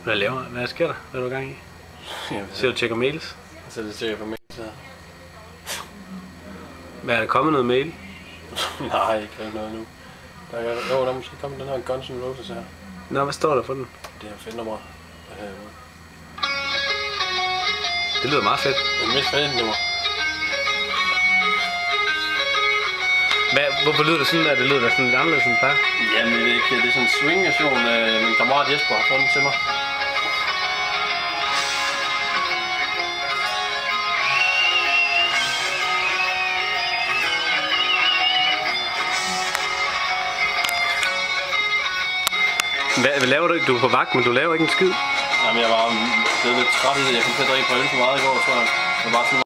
Hvad sker der? Hvad er du i gang i? Så du tjekker mails? Så det tjekker på mails her. Hvad er der kommet noget mail? Nej, ikke rigtig noget nu. Der er måske kommet den her Guns N' Roses her. Nå, hvad står der for den? Det er fedt nummer. Det lyder meget fedt. Det er mest fedt nummer. Hvorfor lyder det sådan, at det lyder sådan lidt anderledes end plejer? Jamen, det er sådan en swing-version. Min kammerat Jesper har fundet til mig. Hvad laver du ikke? Du er på vagt, men du laver ikke en skid? Jamen, jeg var blevet lidt træt i det. Jeg kom til at drikke på øl for meget i går, tror jeg. Det var bare sådan